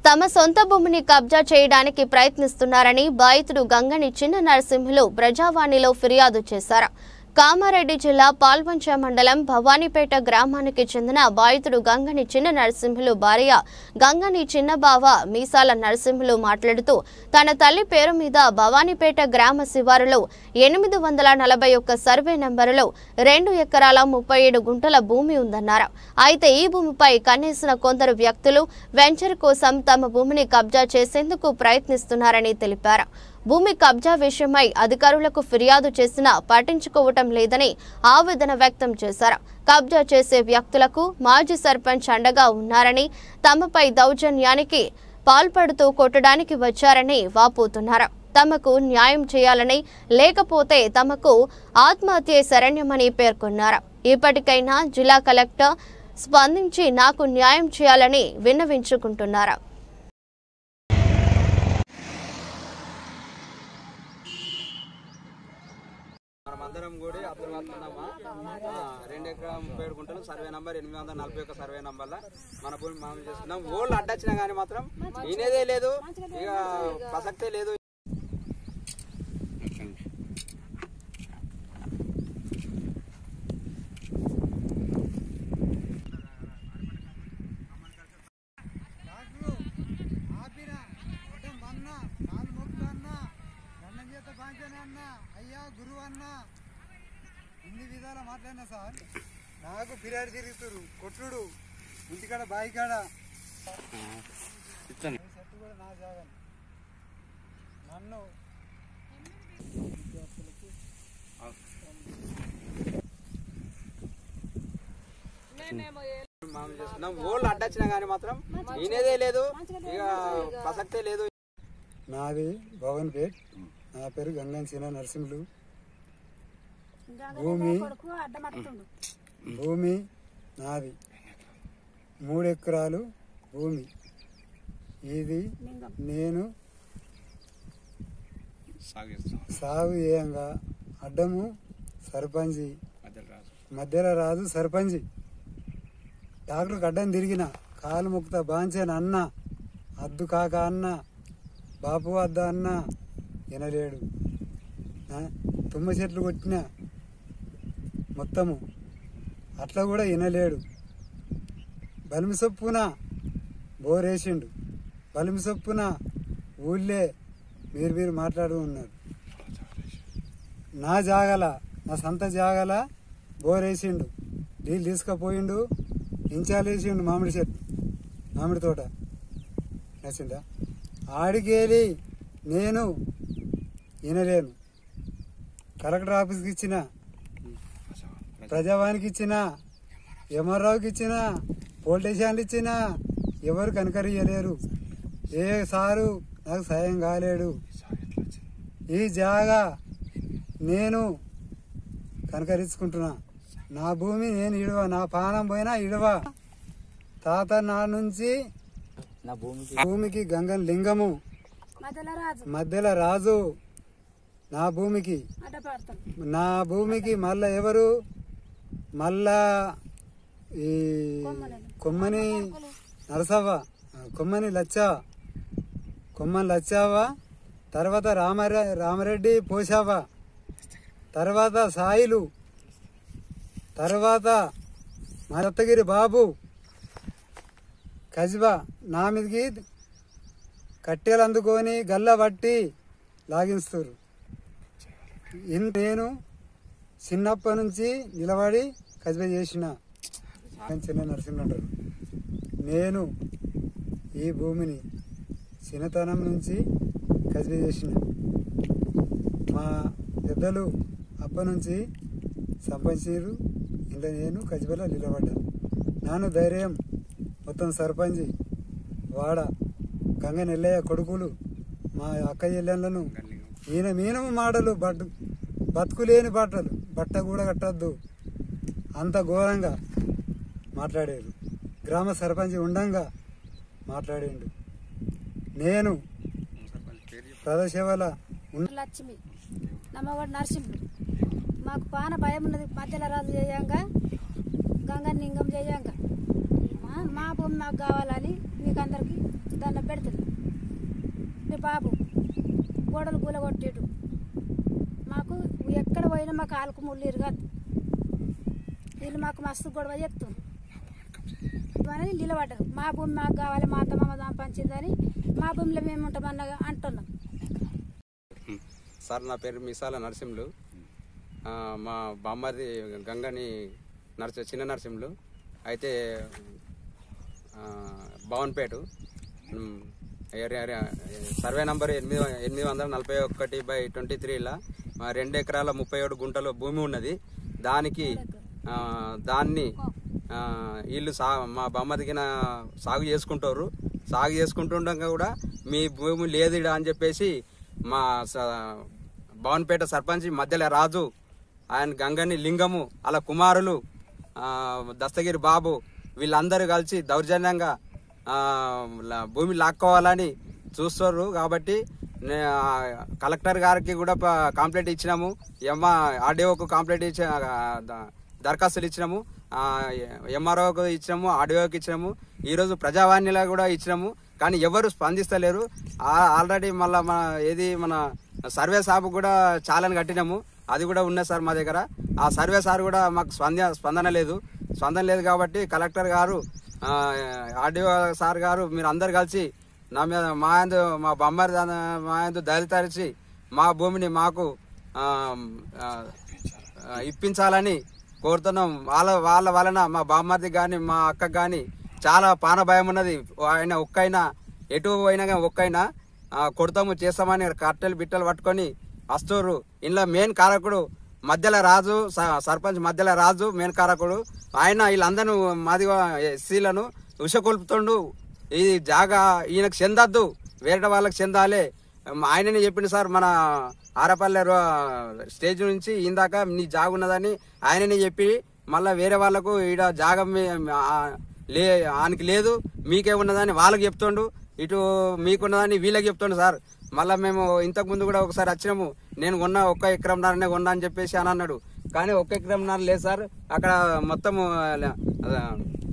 తమ సొంత భూమిని కబ్జా చేయడానికి ప్రయత్నిస్తున్నారని బాధితుడు గంగని చిన్న నరసింహులు ప్రజావాణిలో ఫిర్యాదు చేశారు. కామారెడ్డి జిల్లా పాల్వంచ మండలం భవానీపేట గ్రామానికి చెందిన బాధితుడు గంగని చిన్న నరసింహులు భార్య గంగని చిన్నబావ మీసాల నరసింహులు మాట్లాడుతూ తన తల్లి పేరు మీద భవానీపేట గ్రామ శివారులో 841 సర్వే నంబరులో 2 ఎకరాల 37 గుంటల భూమి ఉందన్నారు. అయితే ఈ భూమిపై కన్నేసిన కొందరు వ్యక్తులు వెంచర్ కోసం తమ భూమిని కబ్జా చేసేందుకు ప్రయత్నిస్తున్నారని తెలిపారు. భూమి కబ్జా విషయమై అధికారులకు ఫిర్యాదు చేసినా పట్టించుకోవటం లేదని ఆవేదన వ్యక్తం చేశారు. కబ్జా చేసే వ్యక్తులకు మాజీ సర్పంచ్ అండగా ఉన్నారని, తమపై దౌర్జన్యానికి పాల్పడుతూ కొట్టడానికి వచ్చారని వాపోతున్నారు. తమకు న్యాయం చేయాలని, లేకపోతే తమకు ఆత్మహత్యే శరణ్యమని పేర్కొన్నారు. ఇప్పటికైనా జిల్లా కలెక్టర్ స్పందించి నాకు న్యాయం చేయాలని విన్నవించుకుంటున్నారు. మనమందరం కూడా అబ్దుల్వాతున్నామా 2 ఎకరాల 37 గుంటలు సర్వే నంబర్ 841 సర్వే నంబర్ల మన భూమి మామూలు చేస్తున్నాం. ఓళ్ళు అడ్డొచ్చినా కానీ మాత్రం ఈనేదే లేదు, ఇక ప్రసక్తే లేదు. అయ్యా గురువు అన్న ఇన్ని విధాల మాట్లాడినా సార్ నాకు ఫిర్యాదు తిరుగుతురు కొట్టుడు ఇంటికాడ బాయికాడ చెట్టు కూడా నా జాగా నన్ను మామూలు చేస్తున్నాం. ఓళ్ళు అడ్డొచ్చినా కానీ మాత్రం ఈనేదే లేదు, ఇక ప్రసక్తే లేదు. నాది భవన్పేట్, నా పేరు గంగన్ చిన్న నరసింహులు. భూమి నాది 3 ఎకరాలు భూమి. ఇది నేను సాగు చేయంగా అడ్డము సర్పంచి మధ్యలో రాజు సర్పంచి డాక్టర్కి అడ్డం తిరిగిన కాలు ముక్త బాంచాను అన్న అద్దు కాక అన్న బాపు వద్ద అన్న వినలేడు. తుమ్మ చెట్లు కొట్టిన మొత్తము అట్లా కూడా వినలేడు. బలిమి సొప్పున బోరేసిండు, బలిమి సొప్పున ఊళ్ళే మీరు మాట్లాడు ఉన్నారు. నా జాగల, నా సొంత జాగల బోరేసిండు, నీళ్ళు తీసుకుపోయిండు, ఇంచాలేసిండు మామిడి చెట్టు, మామిడి తోట నచ్చిందా. ఆడికేలి నేను వినలేను. కలెక్టర్ ఆఫీస్కి ఇచ్చిన, ప్రజావానికి ఇచ్చిన, ఎంఆర్ఓకి ఇచ్చిన, పోలీస్ స్టేషన్లు ఇచ్చిన, ఎవరు కనకరియలేరు. ఏ సారు నాకు సాయం కాలేడు. ఈ జాగా నేను కనకరించుకుంటున్నా. నా భూమి నేను ఇడవ, నా పానం పోయినా ఇడవ. తాత నా నుంచి భూమికి గంగన్ లింగము మధ్యల రాజు. నా భూమికి మళ్ళా ఎవరు, మళ్ళా ఈ కొమ్మని నరసవ్వ, కొమ్మని లచ్చావ, తర్వాత రామరెడ్డి పోసావ, తర్వాత సాయిలు, తర్వాత మా దత్తగిరి బాబు కజిబా నా మీదకి కట్టెలు అందుకొని గల్ల పట్టి లాగిస్తారు. నేను చిన్నప్పటి నుంచి నిలబడి కజిబా చేసిన చిన్న నరసింహులు అంటారు. నేను ఈ భూమిని చిన్నతనం నుంచి కజిబా చేసిన. మా పెద్దలు అప్ప నుంచి సంపాదించారు. ఇంట్లో నేను కజిబాలో నిలబడ్డా. నాను ధైర్యం మొత్తం సర్పంచి వాడ గంగ నెల్లయ్య కొడుకులు మా అక్క చెల్లెళ్ళను ఈయన మీనము మాటలు బతుకులేని బట్ట కూడా కట్టద్దు అంత ఘోరంగా మాట్లాడారు. గ్రామ సర్పంచి ఉండంగా మాట్లాడిండు. నేను ప్రదసేవల లక్ష్మి నమ్మవాడు నరసింహుడు. మాకు పాన భయం ఉన్నది. మధ్యలో రాజు చేయంగా గంగ లింగం చేయంగా మా భూమి మాకు కావాలని మీకు అందరికి దండం పెడుతున్నాం. మీ బాబు గోడలు కూలగొట్టేటు మాకు ఎక్కడ పోయినా మాకు ఆలకు ముళ్ళు ఇరగదు. వీళ్ళు మాకు మస్తు గొడవ చెప్తుంది అని నిలబడ్డారు. మా భూమి మాకు కావాలి, మా అత్త మామ పంచిందని మా భూమిలో మేము ఉంటామన్న అంటున్నాం. సార్ నా పేరు మిసాల నరసింహులు. మా బామ్మది గంగని చిన్న నరసింహులు. అయితే భవన్పేట సర్వే నంబర్ 841/23 2 ఎకరాల 37 గుంటల భూమి ఉన్నది. దాన్ని వీళ్ళు మా బామ్మదిగిన సాగు చేసుకుంటారు. సాగు చేసుకుంటుండగా కూడా మీ భూమి లేదు అని చెప్పేసి మా భవన్పేట సర్పంచ్ మధ్యలో రాజు, ఆయన గంగని లింగము, అలా కుమారులు దస్తగిరి బాబు వీళ్ళందరూ కలిసి దౌర్జన్యంగా భూమి లాక్కోవాలని చూస్తారు. కాబట్టి కలెక్టర్ గారికి కూడా కంప్లైంట్ ఇచ్చినాము, ఆర్డీఓకు కంప్లైంట్ దరఖాస్తులు ఇచ్చినాము, ఎంఆర్ఓకి ఇచ్చినాము, ఆర్డీఓకి ఇచ్చినాము, ఈరోజు ప్రజావాణిలో కూడా ఇచ్చినాము. కానీ ఎవరు స్పందిస్తలేరు. ఆల్రెడీ మళ్ళీ మన సర్వే సాబ్ కూడా చాలని కట్టినాము, అది కూడా ఉన్నది సార్ మా దగ్గర. ఆ సర్వే సార్ కూడా మాకు స్పందన లేదు కాబట్టి కలెక్టర్ గారు, ఆర్డీఓ సార్ గారు మీరు అందరు కలిసి నా మీద మా బొమ్మరి మా దళితరిచి మా భూమిని మాకు ఇప్పించాలని కోరుతున్నాం. వాళ్ళ వలన మా బామ్మర్ది కానీ మా అక్కకు కానీ చాలా పానభయం ఉన్నది. ఆయన ఒక్కైనా ఎటు పోయినా కానీ ఒక్కైనా కొడతాము చేస్తామని కట్టెలు బిట్టలు పట్టుకొని వస్తున్నారు. ఇంట్లో మెయిన్ కారకుడు మధ్యల రాజు, సర్పంచ్ మధ్యల రాజు మెయిన్ కారకుడు. ఆయన వీళ్ళందరూ మాది ఎస్సీలను ఉషకొల్పుతుండు. ఈ జాగా ఈయనకు చెందద్దు, వేరే వాళ్ళకి చెందాలి. ఆయననే చెప్పిండు సార్, మన ఆరపల్లె స్టేజ్ నుంచి ఇందాక నీ జాగ ఉన్నదని ఆయననే చెప్పి మళ్ళీ వేరే వాళ్ళకు ఈడ జాగ ఆయనకి లేదు, మీకే ఉన్నదని వాళ్ళకి చెప్తుండు, ఇటు మీకున్నదని వీళ్ళకి చెప్తుండు సార్. మళ్ళీ మేము ఇంతకు ముందు కూడా ఒకసారి వచ్చినాము, నేను కొన్నా 1 ఎకరంన్నరనే కొన్నా అని చెప్పేసి అని అన్నాడు. కానీ 1 ఎకరంన్నర లేదు సార్, అక్కడ మొత్తం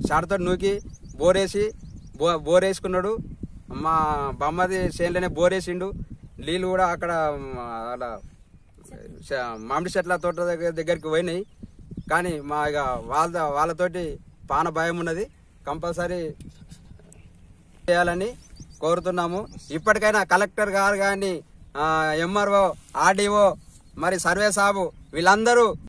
షార్ట్తో నూకి బోరేసుకున్నాడు. మా బొమ్మది చేనులోనే బోరేసిండు. నీళ్ళు కూడా అక్కడ అలా మామిడి చెట్ల తోట దగ్గరికి పోయినాయి. కానీ మా ఇక వాళ్ళతోటి పాన భయం ఉన్నది. కంపల్సరీ చేయాలని కోరుతున్నాము. ఇప్పటికైనా కలెక్టర్ గారు కానీ, ఎంఆర్ఓ, ఆర్డీఓ, మరి సర్వే సాబు వీళ్ళందరూ